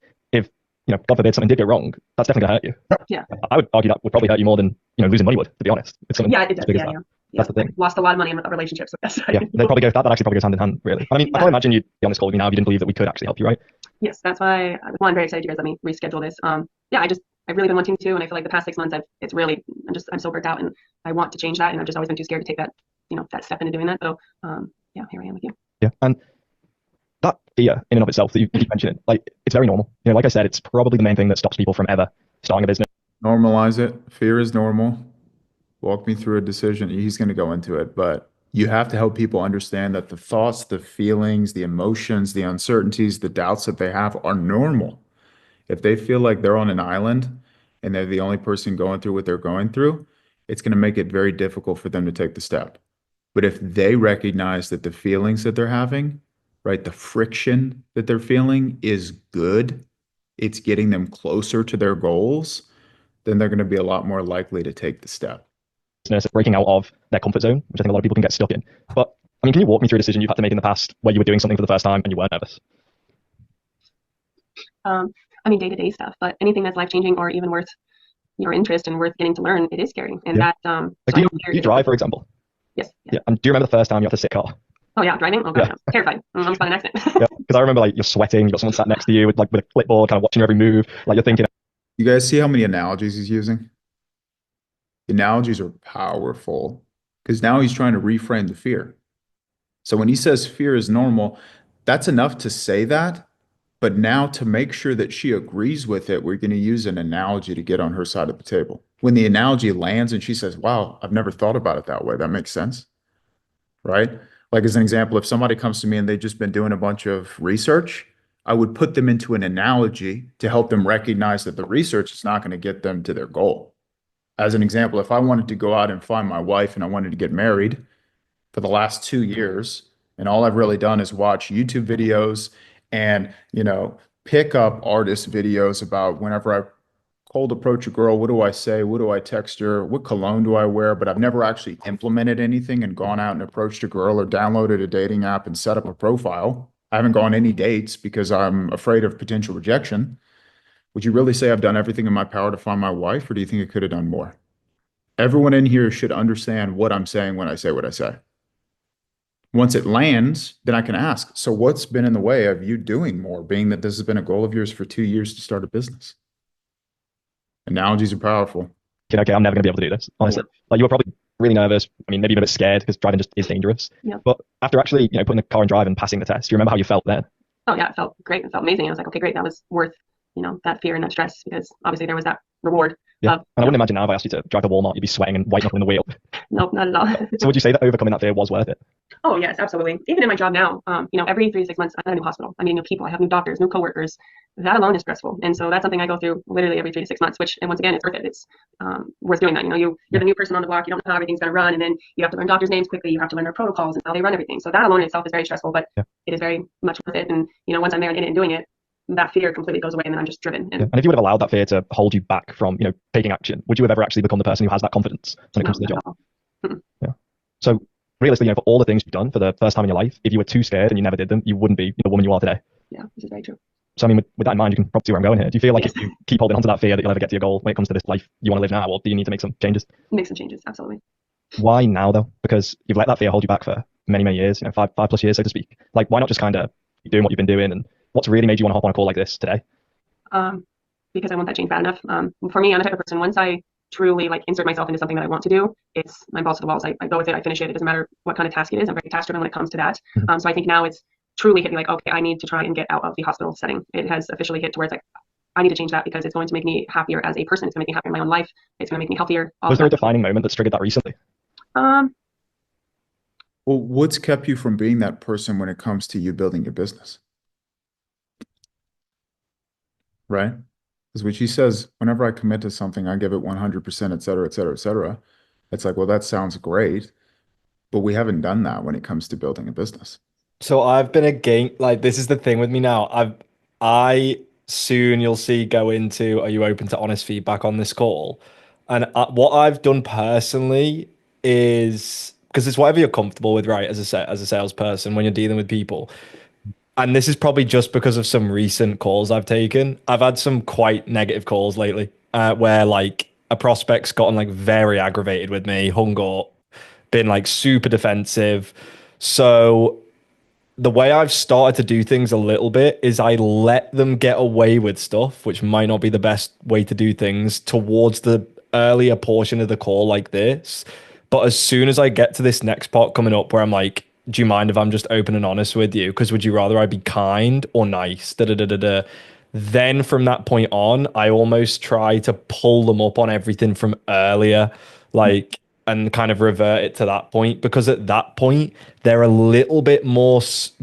God forbid something did go wrong, that's definitely going to hurt you. Yeah. I would argue that would probably hurt you more than, losing money would, to be honest. It's something Yeah, it does. as big as Yeah, that. yeah. That's the thing. I've lost a lot of money in relationships with this. Yeah, they probably go, that actually probably goes hand in hand, really. I mean, I can't imagine you'd be on this call with me now if you didn't believe that we could actually help you, right? Yes, that's why I'm very excited you guys let me reschedule this. Yeah, I've really been wanting to, and I feel like the past 6 months I'm so burnt out and I want to change that, and I've just always been too scared to take that, that step into doing that. So yeah, here I am with you. Yeah. And that fear in and of itself that you keep mentioning, like, it's very normal. Like I said, it's probably the main thing that stops people from ever starting a business. Normalize it. Fear is normal. Walk me through a decision. He's going to go into it, but you have to help people understand that the thoughts, the feelings, the emotions, the uncertainties, the doubts that they have are normal. If they feel like they're on an island and they're the only person going through what they're going through, it's going to make it very difficult for them to take the step. But if they recognize that the feelings that they're having, right, the friction that they're feeling is good, it's getting them closer to their goals, then they're going to be a lot more likely to take the step. Breaking out of their comfort zone, which I think a lot of people can get stuck in. But I mean, can you walk me through a decision you've had to make in the past where you were doing something for the first time and you weren't nervous? I mean, day-to-day stuff, but anything that's life-changing or even worth your interest and worth getting to learn, it is scary. And Yeah. that Like, do you drive, for example? Yes. Yeah. And do you remember the first time you had to sit car? Oh yeah, driving. Oh god, Yeah. no. Terrified. I'm about an accident. Yeah. Because I remember, like, you're sweating, you've got someone sat next to you with a clipboard, kind of watching your every move. Like, you're thinking. You guys see how many analogies he's using? The analogies are powerful because now he's trying to reframe the fear. So when he says fear is normal, that's enough to say that. But now to make sure that she agrees with it, we're going to use an analogy to get on her side of the table. When the analogy lands and she says, wow, I've never thought about it that way. That makes sense, right? Like as an example, if somebody comes to me and they've just been doing a bunch of research, I would put them into an analogy to help them recognize that the research is not going to get them to their goal. As an example, if I wanted to go out and find my wife and I wanted to get married for the last 2 years, and all I've really done is watch YouTube videos and, pick up artist videos about whenever I cold approach a girl, what do I say? What do I text her? What cologne do I wear? But I've never actually implemented anything and gone out and approached a girl or downloaded a dating app and set up a profile. I haven't gone any dates because I'm afraid of potential rejection. Would you really say I've done everything in my power to find my wife, or do you think I could have done more? Everyone in here should understand what I'm saying when I say what I say. Once it lands, then I can ask, so what's been in the way of you doing more, being that this has been a goal of yours for 2 years to start a business? Analogies are powerful. Okay, I'm never going to be able to do this, honestly. Like, you were probably really nervous. I mean, maybe even a bit scared because driving just is dangerous. Yeah. But after actually, putting the car in drive and passing the test, do you remember how you felt then? Oh yeah, it felt great. It felt amazing. I was like, okay, great. That was worth, that fear and that stress, because obviously there was that reward. Yeah. And I wouldn't imagine now if I asked you to drive to Walmart, you'd be sweating and white knuckling the wheel. Nope, not at all. So would you say that overcoming that fear was worth it? Oh yes, absolutely. Even in my job now, every 3 to 6 months, I'm at a new hospital. I meet new people. I have new doctors, new coworkers. That alone is stressful, and so that's something I go through literally every 3 to 6 months. And once again, it's worth it. It's worth doing that. You're the new person on the block. You don't know how everything's going to run, and then you have to learn doctors' names quickly. You have to learn their protocols and how they run everything. So that alone in itself is very stressful, but it is very much worth it. And once I'm there and in it and doing it, that fear completely goes away, and then I'm just driven. And if you would have allowed that fear to hold you back from, taking action, would you have ever actually become the person who has that confidence when it comes to the job? Yeah. So realistically, for all the things you've done for the first time in your life, if you were too scared and you never did them, you wouldn't be the woman you are today. Yeah, this is very true. So I mean, with that in mind, you can probably see where I'm going here. Do you feel like if you keep holding on to that fear that you'll ever get to your goal when it comes to this life you want to live now, or do you need to make some changes? Make some changes, absolutely. Why now though? Because you've let that fear hold you back for many, many years, 5+ years, so to speak. Like, why not just kind of keep doing what you've been doing? And what's really made you want to hop on a call like this today? Because I want that change bad enough. For me, I'm the type of person, once I truly insert myself into something that I want to do, it's my balls to the walls. I go with it, I finish it. It doesn't matter what kind of task it is. I'm very task driven when it comes to that. So I think now it's truly hit me like, okay, I need to try and get out of the hospital setting. It has officially hit to where it's like, I need to change that because it's going to make me happier as a person. It's going to make me happier in my own life. It's going to make me healthier. Was there a defining moment that's triggered that recently? Well, what's kept you from being that person when it comes to you building your business? Right? Because when she says, whenever I commit to something, I give it 100%, et cetera, et cetera, et cetera. It's like, well, that sounds great, but we haven't done that when it comes to building a business. So I've been this is the thing with me now. I soon you'll see go into, are you open to honest feedback on this call? And what I've done personally is, because it's whatever you're comfortable with, right? As a salesperson, when you're dealing with people. And this is probably just because of some recent calls I've taken. I've had some quite negative calls lately, where a prospect's gotten very aggravated with me, hung up, been super defensive. So the way I've started to do things a little bit is I let them get away with stuff, which might not be the best way to do things towards the earlier portion of the call like this. But as soon as I get to this next part coming up where I'm like, do you mind if I'm just open and honest with you? Because would you rather I be kind or nice? Then from that point on, I almost try to pull them up on everything from earlier, and kind of revert it to that point. Because at that point, they're a little bit more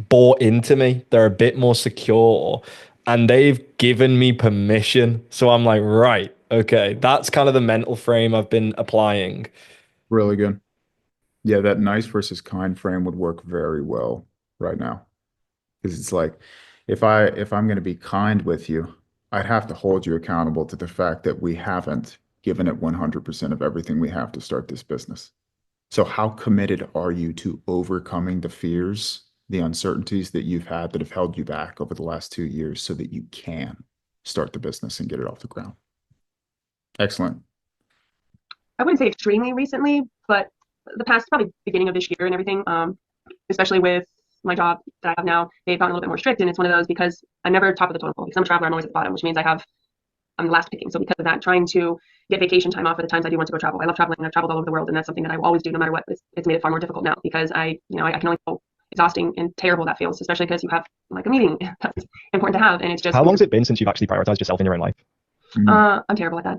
bought into me. They're a bit more secure, and they've given me permission. So I'm like, right, okay, that's kind of the mental frame I've been applying. Really good. Yeah, that nice versus kind frame would work very well right now. Because it's like, if I'm going to be kind with you, I'd have to hold you accountable to the fact that we haven't given it 100% of everything we have to start this business. So how committed are you to overcoming the fears, the uncertainties that you've had that have held you back over the last 2 years so that you can start the business and get it off the ground? Excellent. I wouldn't say extremely recently, but the past, probably beginning of this year and everything, especially with my job that I have now, they've gotten a little bit more strict. And it's one of those, because I'm never top of the totem pole. Because I'm a traveler, I'm always at the bottom, which means I'm the last picking. So because of that, trying to get vacation time off at the times I do want to go travel. I love traveling. I've traveled all over the world, and that's something that I will always do no matter what. It's made it far more difficult now because I can only go exhausting and terrible that feels, especially because you have a meeting that's important to have. And it's just, how long has it been since you've actually prioritized yourself in your own life? I'm terrible at that.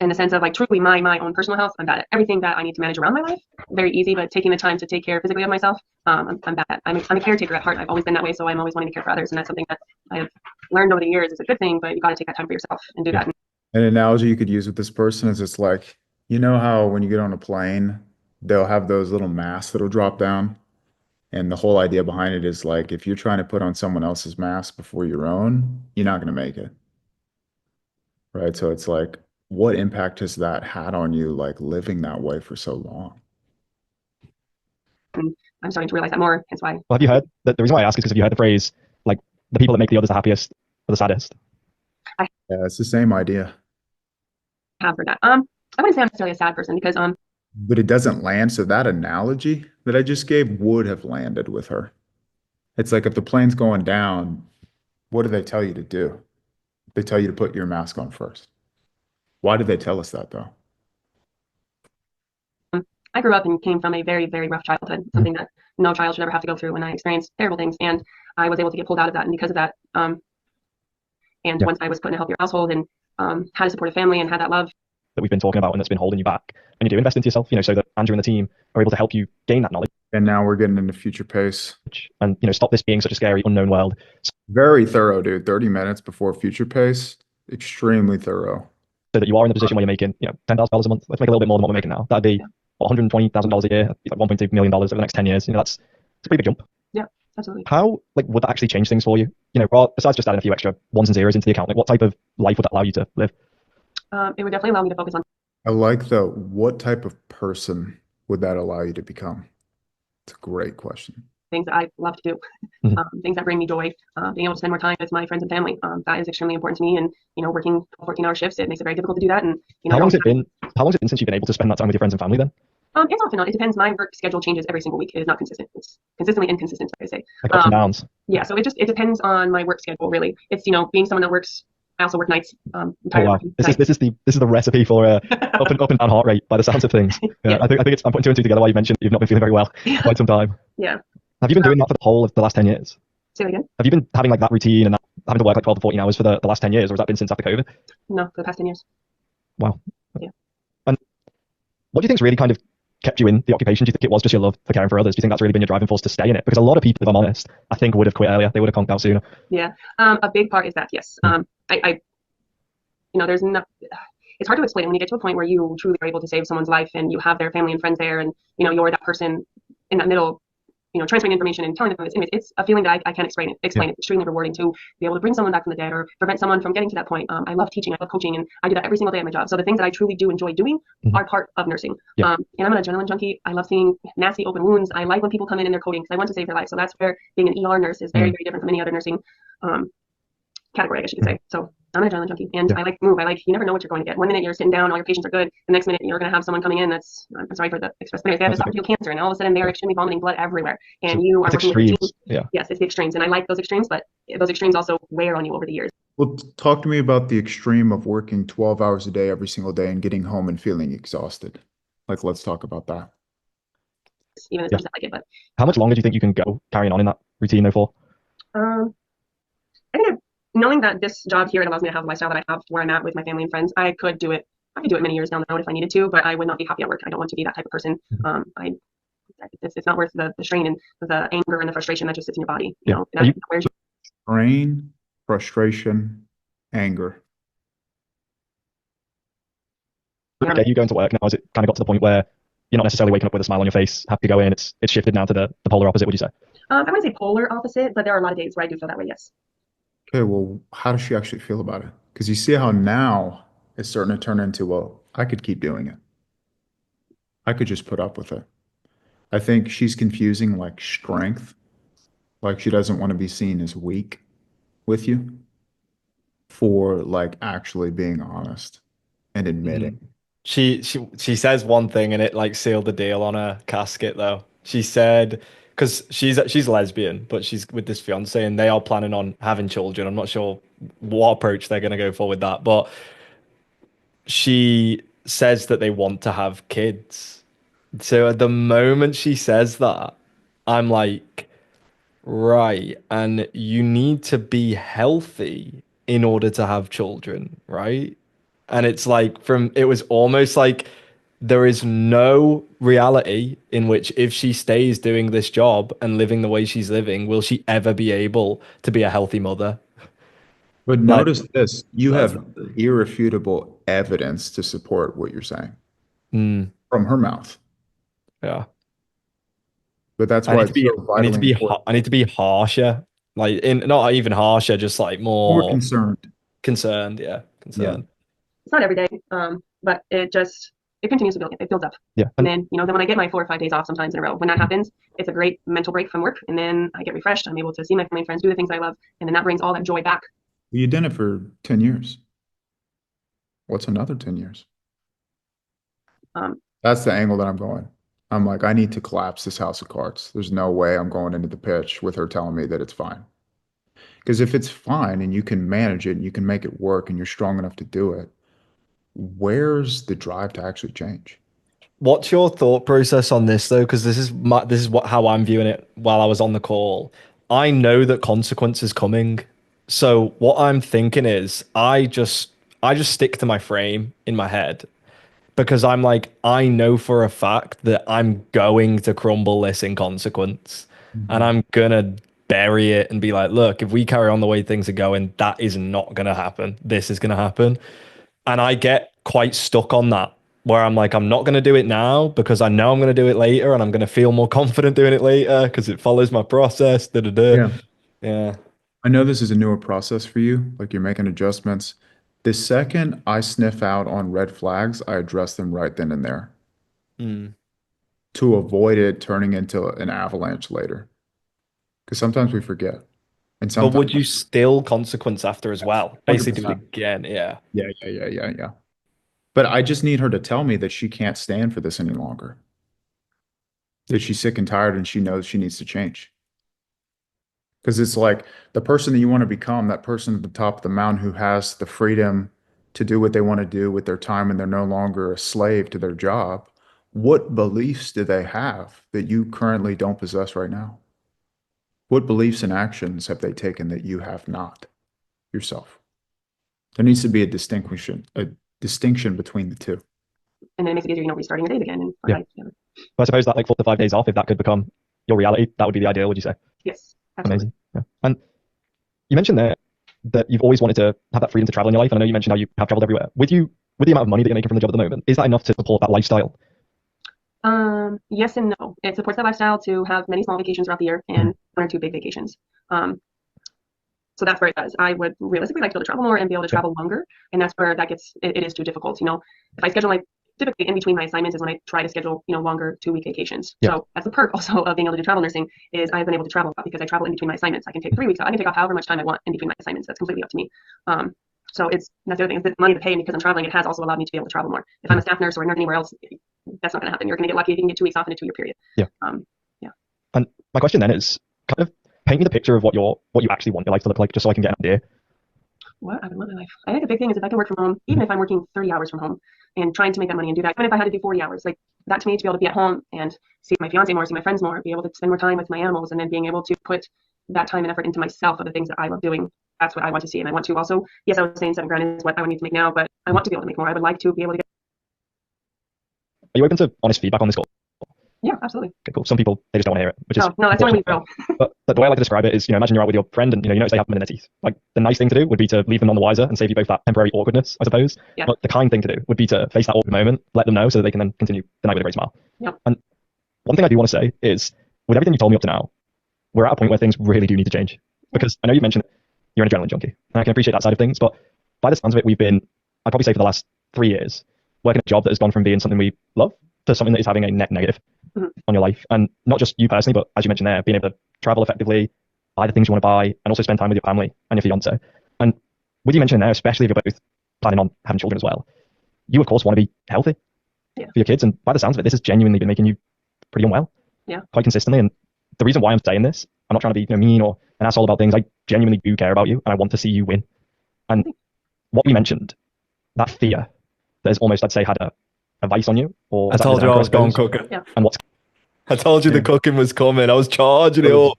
in the sense of like truly my own personal health, I'm bad at. Everything that I need to manage around my life, very easy, but taking the time to take care physically of myself, I'm bad at. I'm a caretaker at heart. I've always been that way, so I'm always wanting to care for others, and that's something that I have learned over the years is a good thing, but you got to take that time for yourself and do that. An analogy you could use with this person is it's like, you know how when you get on a plane, they'll have those little masks that'll drop down. And the whole idea behind it is like, if you're trying to put on someone else's mask before your own, you're not going to make it. Right. So it's like, what impact has that had on you, like living that way for so long? And I'm starting to realize that more. Hence why. Well, have you heard the reason why I ask is because have you heard the phrase, like, the people that make the others the happiest are the saddest? Yeah, it's the same idea. I have heard that. I wouldn't say I'm necessarily a sad person because But it doesn't land. So that analogy that I just gave would have landed with her. It's like if the plane's going down, what do they tell you to do? They tell you to put your mask on first. Why did they tell us that though? I grew up and came from a very, very rough childhood, something that no child should ever have to go through. And I experienced terrible things, and I was able to get pulled out of that. And because of that, and once I was put in a healthier household and had a supportive family and had that love that we've been talking about and that's been holding you back, and you do invest into yourself, so that Andrew and the team are able to help you gain that knowledge. And now we're getting into future pace. And stop this being such a scary, unknown world. Very thorough, dude. 30 minutes before future pace. Extremely thorough. So that you are in the position where you're making, $10,000 a month. Let's make a little bit more than what we're making now. That'd be $120,000 a year, like $1.2 million over the next 10 years. That's a pretty big jump. Yeah, absolutely. How would that actually change things for you? Besides just adding a few extra ones and zeros into the account, what type of life would that allow you to live? It would definitely allow me to focus on. I like what type of person would that allow you to become? It's a great question. Things that I love to do, things that bring me joy, being able to spend more time with my friends and family. That is extremely important to me. And, working 14-hour shifts, it makes it very difficult to do that. And, how long has it been since you've been able to spend that time with your friends and family then? It's often not. It depends. My work schedule changes every single week. It is not consistent. It's consistently inconsistent, like I say. Like ups and downs. Yeah. So it depends on my work schedule, really. It's, being someone that works, I also work nights. Oh, wow. This is the recipe for up and down heart rate by the sounds of things. Yeah. I think I'm putting two and two together while you mentioned you've not been feeling very well for quite some time. Yeah. Have you been doing that for the whole of the last 10 years? Say that again? Have you been having like that routine and having to work like 12 to 14 hours for the last 10 years, or has that been since after COVID? No, for the past 10 years. Wow. Yeah. And what do you think's really kind of kept you in the occupation? Do you think it was just your love for caring for others? Do you think that's really been your driving force to stay in it? Because a lot of people, if I'm honest, I think would have quit earlier. They would have conked out sooner. Yeah. A big part is that, yes. There's not. It's hard to explain when you get to a point where you truly are able to save someone's life and you have their family and friends there, and you're that person in that middle, transferring information and telling them this image. It's a feeling that I can't explain it. It's extremely rewarding to be able to bring someone back from the dead or prevent someone from getting to that point. I love teaching, I love coaching, and I do that every single day at my job. So the things that I truly do enjoy doing are part of nursing. And I'm an adrenaline junkie. I love seeing nasty open wounds. I like when people come in and they're coding because I want to save their life. So that's where being an ER nurse is very, very different from any other nursing category, I guess you could say. So I'm an adrenaline junkie, and I like to move. You never know what you're going to get. 1 minute you're sitting down, all your patients are good. The next minute you're going to have someone coming in that's, I'm sorry for the express, but they have esophageal cancer, and all of a sudden they're extremely vomiting blood everywhere. And you are working with the team. Yes, it's the extremes, and I like those extremes, but those extremes also wear on you over the years. Well, talk to me about the extreme of working 12 hours a day every single day and getting home and feeling exhausted. Let's talk about that. Even as much as I like it, but how much longer do you think you can go carrying on in that routine though for? I think knowing that this job here, it allows me to have the lifestyle that I have where I'm at with my family and friends, I could do it many years down the road if I needed to, but I would not be happy at work. I don't want to be that type of person. It's not worth the strain and the anger and the frustration that just sits in your body. Strain, frustration, anger. Okay, you going to work now, has it kind of got to the point where you're not necessarily waking up with a smile on your face, happy to go in? It's shifted now to the polar opposite, would you say? I wouldn't say polar opposite, but there are a lot of days where I do feel that way, yes. Okay, well, how does she actually feel about it? Because you see how now it's starting to turn into, well, I could keep doing it. I could just put up with it. I think she's confusing strength. She doesn't want to be seen as weak with you for actually being honest and admitting. She says one thing and it sealed the deal on her casket though. She said, because she's lesbian, but she's with this fiance and they are planning on having children. I'm not sure what approach they're going to go for with that, but she says that they want to have kids. So at the moment she says that, I'm like, right, and you need to be healthy in order to have children, right? And it's like it was almost like there is no reality in which if she stays doing this job and living the way she's living, will she ever be able to be a healthy mother? But Like, notice this, you that's have irrefutable evidence to support what you're saying mm, from her mouth. yeah. But that's I why need to it's be so vitally important. I need to be harsher. Like in not even harsher, just like More more concerned. concerned. Yeah, Yeah. concerned. It's not every day, but it continues to build. It builds up. Yeah. And then, then when I get my 4 or 5 days off sometimes in a row, when that happens, it's a great mental break from work. And then I get refreshed. I'm able to see my family and friends, do the things I love. And then that brings all that joy back. You've done it for 10 years. What's another 10 years? That's the angle that I'm going. I'm like, I need to collapse this house of cards. There's no way I'm going into the pitch with her telling me that it's fine. Because if it's fine and you can manage it and you can make it work and you're strong enough to do it, where's the drive to actually change? What's your thought process on this though? Because this is how I'm viewing it while I was on the call. I know that consequence is coming. So what I'm thinking is I just stick to my frame in my head because I'm like, I know for a fact that I'm going to crumble this in consequence. And I'm gonna bury it and be like, look, if we carry on the way things are going, that is not gonna happen. This is gonna happen. And I get quite stuck on that, where I'm like, I'm not going to do it now because I know I'm going to do it later and I'm going to feel more confident doing it later because it follows my process. Yeah. Yeah. I know this is a newer process for you, like you're making adjustments. The second I sniff out on red flags, I address them right then and there Mm. to avoid it turning into an avalanche later. Because sometimes we forget. And But sometimes, would you still consequence after as well? Basically do it 100%. again. Yeah. Yeah. But I just need her to tell me that she can't stand for this any longer. That she's sick and tired and she knows she needs to change. Because it's like the person that you want to become, that person at the top of the mountain who has the freedom to do what they want to do with their time and they're no longer a slave to their job. What beliefs do they have that you currently don't possess right now? What beliefs and actions have they taken that you have not yourself? There needs to be a distinction between the two. And then it makes it easier, restarting your days again. And Yeah. But I suppose that like 4 to 5 days off, if that could become your reality, that would be the ideal, would you say? Yes, absolutely. Amazing. Yeah. And you mentioned there that you've always wanted to have that freedom to travel in your life. And I know you mentioned how you have traveled everywhere. With the amount of money that you're making from the job at the moment, is that enough to support that lifestyle? Yes and no. It supports that lifestyle to have many small vacations throughout the year and 1 or 2 big vacations. So that's where it does. I would realistically like to be able to travel more and be able to travel longer. And that's where it is too difficult. If I schedule typically in between my assignments is when I try to schedule, longer 2-week vacations. Yeah. So that's the perk also of being able to do travel nursing is I've been able to travel a lot because I travel in between my assignments. I can take 3 weeks off. I can take off however much time I want in between my assignments. That's completely up to me. So that's the other thing is the money to pay me because I'm traveling. It has also allowed me to be able to travel more. If I'm a staff nurse or a nurse anywhere else, that's not going to happen. You're going to get lucky if you can get 2 weeks off in a 2-year period. Yeah. And my question then is kind of paint me the picture of what you actually want your life to look like, just so I can get an idea. What I would want my life. I think the big thing is if I can work from home, even if I'm working 30 hours from home and trying to make that money and do that, even if I had to do 40 hours, like that to me, to be able to be at home and see my fiance more, see my friends more, be able to spend more time with my animals, and then being able to put that time and effort into myself of the things that I love doing. That's what I want to see. And I want to also, yes, I was saying $7,000 is what I would need to make now, but I want to be able to make more. I would like to be able to get. Are you open to honest feedback on this call? Yeah, absolutely. Okay, cool. Some people, they just don't want to hear it, which is No, that's the only way to go. But the way I like to describe it is, imagine you're out with your friend and, you notice they have them in their teeth. Like, the nice thing to do would be to leave them none the wiser and save you both that temporary awkwardness, I suppose. Yeah. But the kind thing to do would be to face that awkward moment, let them know so that they can then continue the night with a great smile. Yep. And one thing I do want to say is, with everything you told me up to now, we're at a point where things really do need to change. Because I know you mentioned you're an adrenaline junkie, and I can appreciate that side of things, but by the sounds of it, we've been, I'd probably say for the last 3 years, working a job that has gone from being something we love to something that is having a net negative on your life. And not just you personally, but as you mentioned there, being able to travel effectively, buy the things you want to buy, and also spend time with your family and your fiance. And with you mentioning there, especially if you're both planning on having children as well, you of course want to be healthy for your kids. And by the sounds of it, this has genuinely been making you pretty unwell quite consistently. And the reason why I'm saying this, I'm not trying to be mean or an asshole about things. I genuinely do care about you and I want to see you win. And what we mentioned, that fear that has almost, I'd say, had a vice on you. Or I told you I was going cooking. Yeah. And what's I told you the cooking was coming. I was charging it up.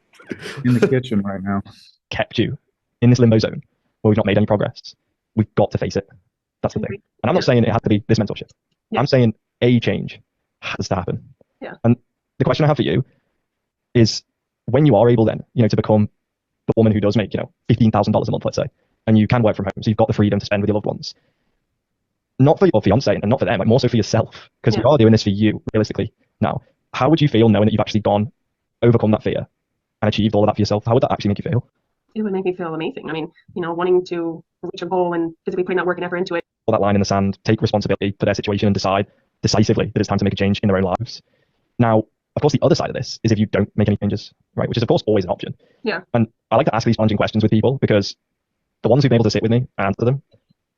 In the kitchen right now. kept you in this limbo zone where we've not made any progress? We've got to face it. That's the I thing. agree. And I'm not saying it has to be this mentorship. Yeah. I'm saying a change has to happen. Yeah. And the question I have for you is, when you are able then, to become the woman who does make, $15,000 a month, let's say, and you can work from home, so you've got the freedom to spend with your loved ones, not for your fiance and not for them, but more so for yourself, because you are doing this for you, realistically. Now, how would you feel knowing that you've actually overcome that fear and achieved all of that for yourself? How would that actually make you feel? It would make me feel amazing. I mean, wanting to reach a goal and physically putting that work and effort into it. Pull that line in the sand, take responsibility for their situation and decide decisively that it's time to make a change in their own lives. Now, of course, the other side of this is if you don't make any changes, right? Which is, of course, always an option. Yeah. And I like to ask these challenging questions with people because the ones who've been able to sit with me and answer them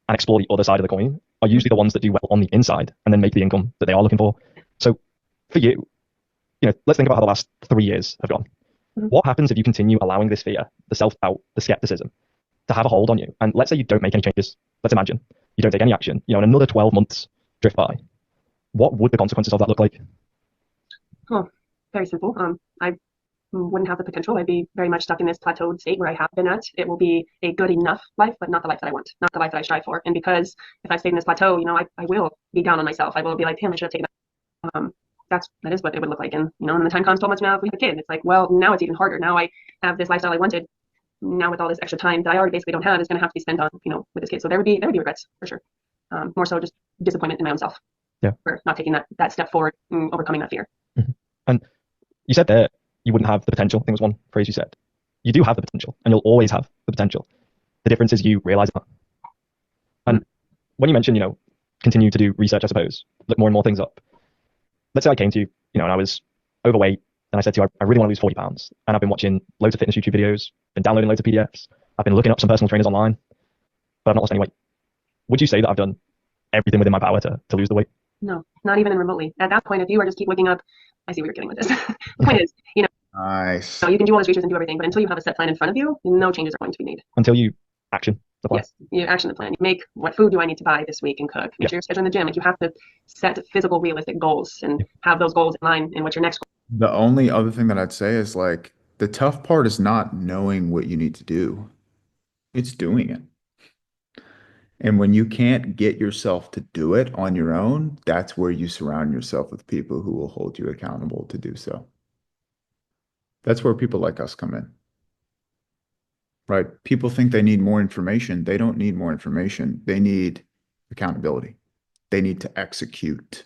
and explore the other side of the coin are usually the ones that do well on the inside and then make the income that they are looking for. So for you, let's think about how the last 3 years have gone. Mm-hmm. What happens if you continue allowing this fear, the self-doubt, the skepticism to have a hold on you? And let's say you don't make any changes. Let's imagine you don't take any action, and another 12 months drift by. What would the consequences of that look like? Oh, very simple. I wouldn't have the potential. I'd be very much stuck in this plateaued state where I have been at. It will be a good enough life, but not the life that I want, not the life that I strive for. And because if I stay in this plateau, I will be down on myself. I will be like, damn, I should have taken that. That is what it would look like. And, when the time comes 12 months from now, if we have a kid, it's like, well, now it's even harder. Now I have this lifestyle I wanted. Now with all this extra time that I already basically don't have is going to have to be spent on, with this kid. So there would be regrets for sure. More so just disappointment in my own self. Yeah. For not taking that step forward and overcoming that fear. Mm-hmm. And you said there you wouldn't have the potential. I think was one phrase you said. You do have the potential, and you'll always have the potential. The difference is you realize that. And when you mentioned, continue to do research, I suppose, look more and more things up. Let's say I came to you, and I was overweight, and I said to you, I really want to lose 40 pounds. And I've been watching loads of fitness YouTube videos, been downloading loads of PDFs. I've been looking up some personal trainers online, but I've not lost any weight. Would you say that I've done everything within my power to lose the weight? No, not even remotely. At that point, if you were just keep looking up, I see where you're getting with this. The point is, Nice. you can do all this research and do everything, but until you have a set plan in front of you, no changes are going to be made. Until you action the plan. Yes, you action the plan. You make what food do I need to buy this week and cook. Make sure you're scheduling the gym. Like you have to set physical, realistic goals and have those goals in line in what your next goal. The only other thing that I'd say is like the tough part is not knowing what you need to do. It's doing it. And when you can't get yourself to do it on your own, that's where you surround yourself with people who will hold you accountable to do so. That's where people like us come in. Right? People think they need more information. They don't need more information. They need accountability. They need to execute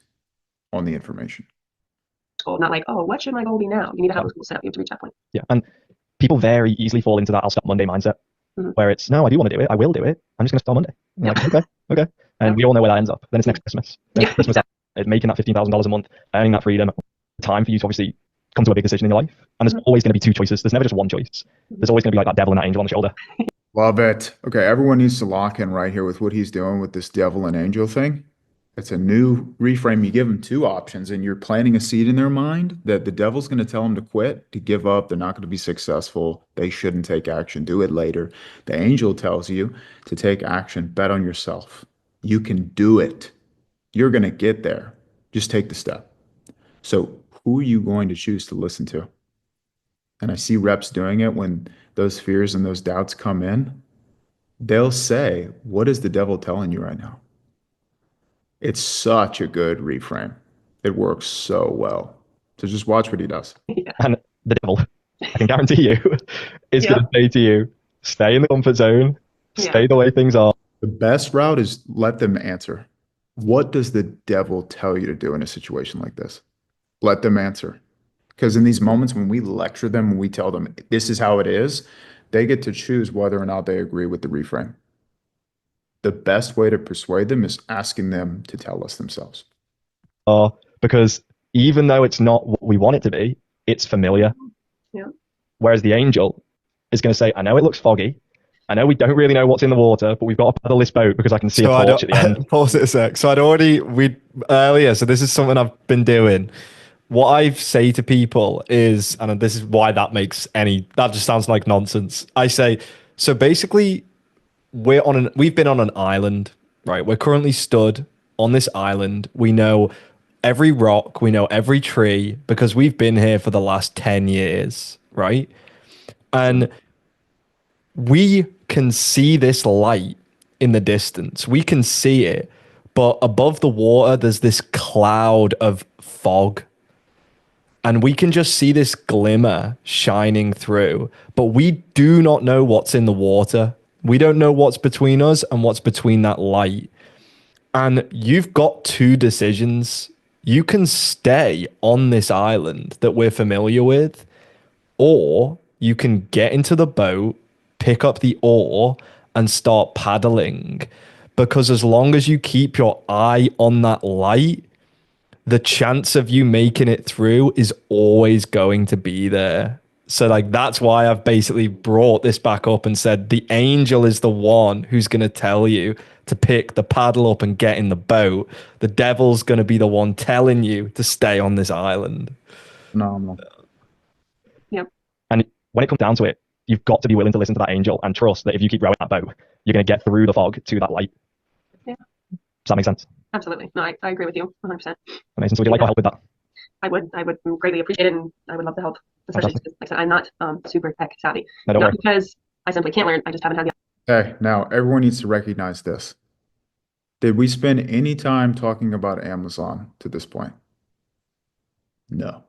on the information. Goal, not like, oh, what should my goal be now? You need to have those goals set up. You have to reach that point. Yeah. And people very easily fall into that I'll start Monday mindset, where it's, no, I do want to do it. I will do it. I'm just going to start Monday. Like, okay. And we all know where that ends up. Then it's next Christmas. Christmas, making that $15,000 a month, earning that freedom, time for you to obviously come to a big decision in your life. And there's always going to be two choices. There's never just one choice. There's always going to be like that devil and that angel on the shoulder. Love it. Okay, everyone needs to lock in right here with what he's doing with this devil and angel thing. It's a new reframe. You give them two options and you're planting a seed in their mind that the devil's going to tell them to quit, to give up. They're not going to be successful. They shouldn't take action. Do it later. The angel tells you to take action. Bet on yourself. You can do it. You're going to get there. Just take the step. So who are you going to choose to listen to? And I see reps doing it when those fears and those doubts come in. They'll say, what is the devil telling you right now? It's such a good reframe. It works so well. So just watch what he does. And the devil, I can guarantee you, is going to say to you, stay in the comfort zone, stay the way things are. The best route is let them answer. What does the devil tell you to do in a situation like this? Let them answer. Because in these moments when we lecture them, when we tell them this is how it is, they get to choose whether or not they agree with the reframe. The best way to persuade them is asking them to tell us themselves. Because even though it's not what we want it to be, it's familiar. Yeah. Whereas the angel is going to say, I know it looks foggy. I know we don't really know what's in the water, but we've got to paddle this boat because I can see a torch at the end. Pause it a sec. So so this is something I've been doing. What I say to people is, and this is why that just sounds like nonsense. I say, so basically, we've been on an island, right? We're currently stood on this island. We know every rock, we know every tree because we've been here for the last 10 years, right? And we can see this light in the distance. We can see it, but above the water, there's this cloud of fog. And we can just see this glimmer shining through, but we do not know what's in the water. We don't know what's between us and what's between that light. And you've got two decisions. You can stay on this island that we're familiar with, or you can get into the boat, pick up the oar, and start paddling. Because as long as you keep your eye on that light, the chance of you making it through is always going to be there. So like, that's why I've basically brought this back up and said the angel is the one who's going to tell you to pick the paddle up and get in the boat. The devil's going to be the one telling you to stay on this island. Phenomenal. Yep. And when it comes down to it, you've got to be willing to listen to that angel and trust that if you keep rowing that boat, you're going to get through the fog to that light. Yeah. Does that make sense? Absolutely. No, I agree with you 100%. Amazing. So would you like our help with that? I would greatly appreciate it, and I would love to help, especially because, like I said, I'm not super tech savvy. No, don't Not worry. because I simply can't learn, I just haven't had the Okay, now everyone needs to recognize this. Did we spend any time talking about Amazon to this point? No.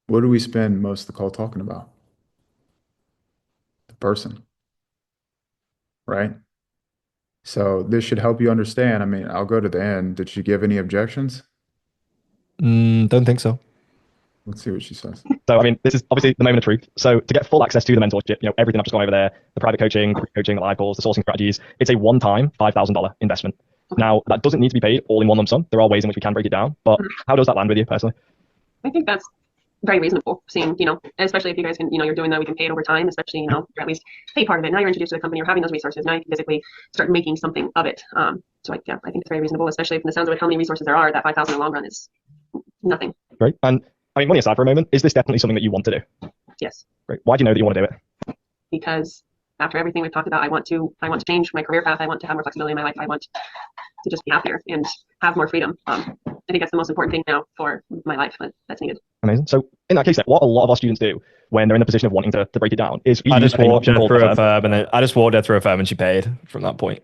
What do we spend most of the call talking about? The person, right? So this should help you understand. I mean, I'll go to the end. Did she give any objections? Don't think so. Let's see what she says. So, I mean, this is obviously the moment of truth. So to get full access to the mentorship, everything I've just gone over there, the private coaching, group coaching, the live calls, the sourcing strategies, it's a one-time $5,000 investment. Now, that doesn't need to be paid all in one lump sum. There are ways in which we can break it down, but how does that land with you personally? I think that's very reasonable, seeing, especially if you guys can, you're doing that, we can pay it over time, especially, you're at least pay part of it. Now you're introduced to the company, you're having those resources. Now you can physically start making something of it. So I think it's very reasonable, especially from the sounds of it, how many resources there are. That 5,000 in the long run is nothing. Great. And I mean, money aside for a moment, is this definitely something that you want to do? Yes. Great. Why do you know that you want to do it? Because after everything we've talked about, I want to change my career path. I want to have more flexibility in my life. I want to just be happier and have more freedom. I think that's the most important thing now for my life that's needed. Amazing. So in that case, then, what a lot of our students do when they're in the position of wanting to break it down is I just walked her through a firm. firm, and I just walked her through a firm, and she paid from that point.